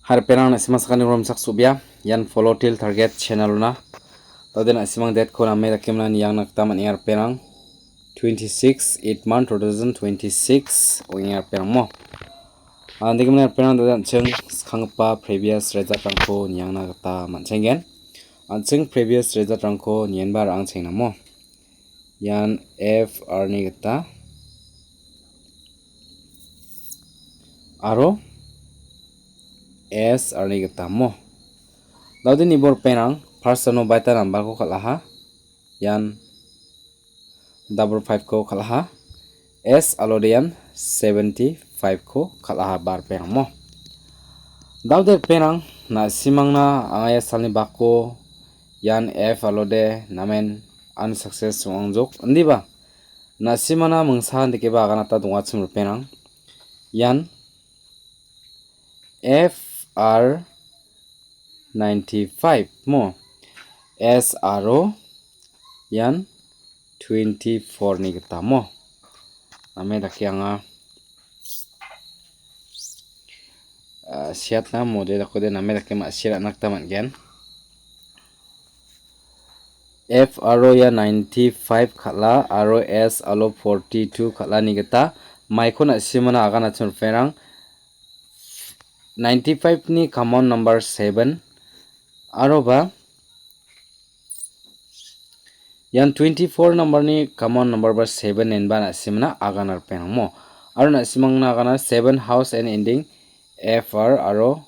Har penang na simang sakani rom sak subya yan follow till target channel na tawden na simang det ko na me takimna yang nakta man yar penang 26 8 month 2026 o yar penang mo andi kimna penang da cheng khangpa previous result rangko yang nakta man chengen cheng previous result rangko nyen bar ang chengna mo yan f r ni gata aro S arni gata mo dawdi ni bor penang first no baita number ko khalaha yan double 5 ko khalaha S alodian 75 ko khalaha bar penang mo dawdi penang na simang na angaya salni bako yan F alode namen unsuccess songjok andi ba na simana mungsa ndike ba ganata donga chimur penang yan F R 95 mo S aro yan 24 ni kita mo name dakyanga siat na mo de dakode name dakyama sira nakta man gen F aro ya 95 khala aro S alo 42 khala ni kita maikona simana agana chur perang 95 ni common number 7 aro ba yan 24 number ni common number ba 7 en ba na simna aganar penang mo aro na simang na agana 7 house and ending fr aro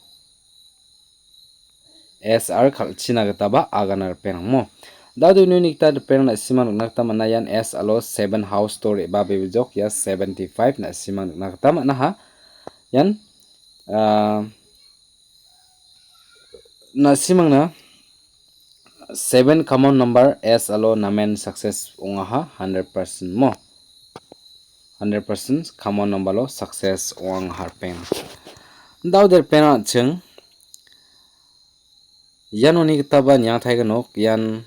sr khalchina gata ba aganar penang mo dadu ni nikta penang na simang nakta mana yan s alo 7 house story ba bebjok ya 75 na simang nakta mana ha yan na simang na 7 common number S alo namen success ungaha 100% mo 100% common number lo success ung harpen daw der pena cheng yan oni kitaba nyang thai ganok yan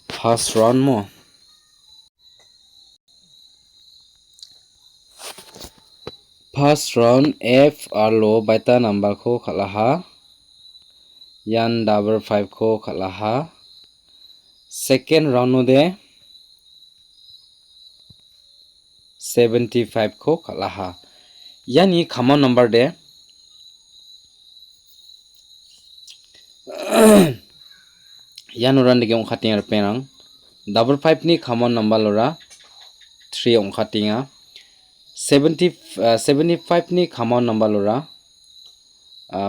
first round mo first round F alo baita number ko khalaha yan double 5 ko khalaha second round no de 75 ko khalaha yani common number de yan oran de ong khating ar penang double 5 ni common number lora 3 ong khatinga 75 ni common number lora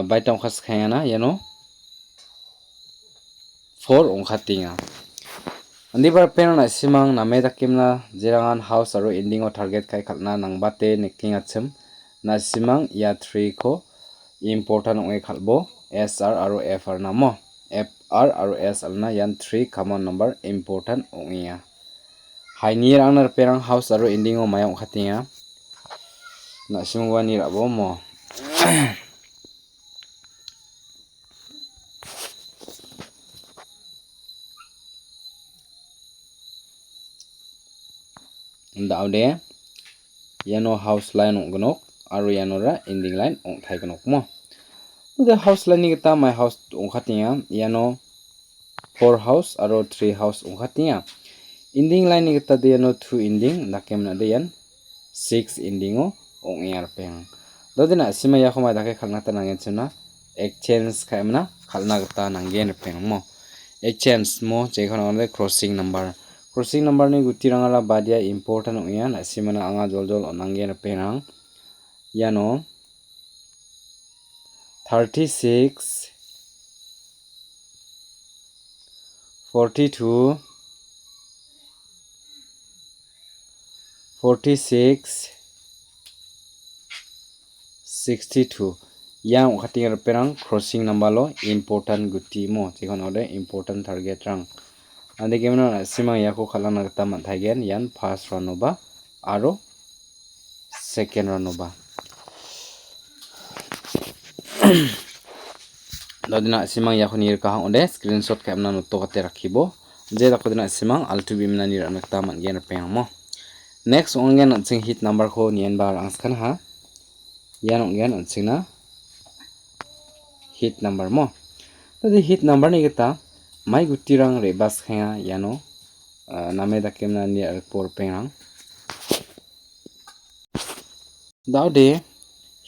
baita ong khas khayana yano 4 ong khatinga andi bar penang na simang na me takimna jirangan house aro ending o target kai khalna nangbate neking achim na simang ya 3 ko important ong khalbo sr aro fr namo fr aro s alna yan 3 common number important ong ya hainir angnar penang house aro ending o mayong khatinga na simang wani rabo mo daude yano house line ong gnok aro yanora ending line ong thai gnok mo the house line ni kita my house ong khatinga yano 4 house aro 3 house ong khatinga ending line ni kita de yano 2 ending nakemna de yan 6 ending o ong yar peng dodina sima ya khoma dake khalna ta nangen chuna exchange khaimna khalna gata nangen peng mo exchange mo jekhon onde crossing number ni gutirangala badia important ong yan asimana anga joljol onangen penang yano 36 42 46 62 yang khating perang crossing number lo important guti mo jekhon ode important target rang ande gemna simang yako khalana gata man thagen yan first round ba aro second round ba dadina simang yako nir ka onde screenshot kamna no to kate rakhibo je dakodina simang altu bimna nir anakta man gen peng mo next ongen ching hit number ko nien bar angskan ha yan ongen chingna hit number mo tadi hit number ni kita mai gutirang rebas khenga yano name dakemna ni por pengrang daude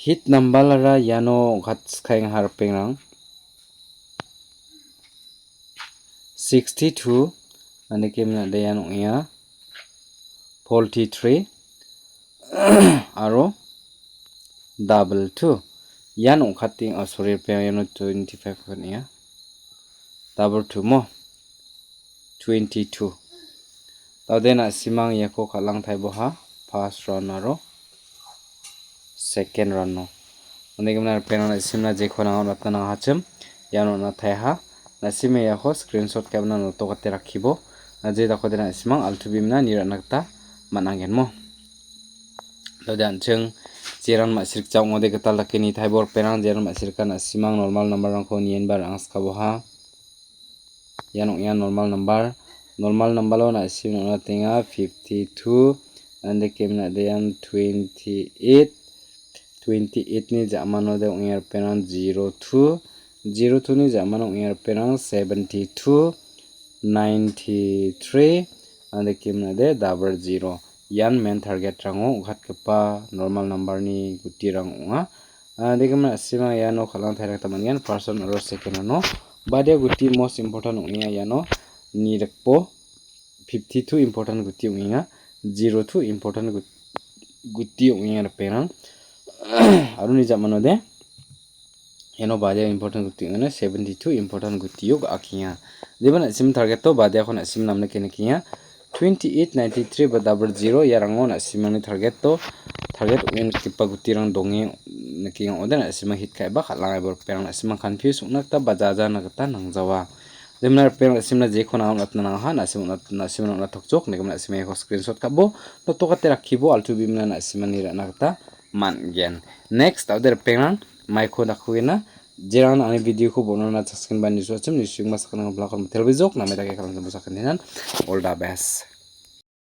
hit number lara yano ghat khaing har pengrang 62 ane kemna de yano ya 43 aro double 2 yan ongkhating sorry pe yano 25 kan ya double 2 mo 22 tawdena simang yako khalang thaibo ha first round aro second round no ane kemna penana simna je khona ratna hachim yano na thai ha nasime yako screenshot kamna no to kate rakhibo je dakodena simang altubimna niranakta manangen mo tawdan chung jeran ma sirk chaw ngode gata lakini thaibor penang jeran ma sirkan simang normal number rangko nien bar angskabo ha yanok ya normal number lo na sim na tenga 52 ande kemna de yan 28 ni jamano de ongyer penang 02 ni jamano ongyer penang 72 93 ande kemna de double 0 yan main target rango ukhat kepa normal number ni guti rang unga degema sima yano khalang thairak tamangen person aro second no badia guti most important ungya yano ni rekpo 52 important guti unga 02 important guti unga penang aru ni jamano de yano badia important guti unga 72 important guti yog akhiya debana sim target to badia khona sim namne kenekiya 28 93 ba double 0 yarango na simani target win kipa gutirang donge naking odan sima hit kai ba khalang bor perang sima confuse unakta bajaja nakta nangjawa demnar perang simna je khona atna na ha na simna na thokjok negam sima ko screenshot kabo to tokate rakhibo altu bimna na simani ra nakta man gen next other perang mai ko dakhugena jeran ani video ko bonona chaskin ba nisu achim nisu mas kana blakon televizok na medake kalam sakan all the best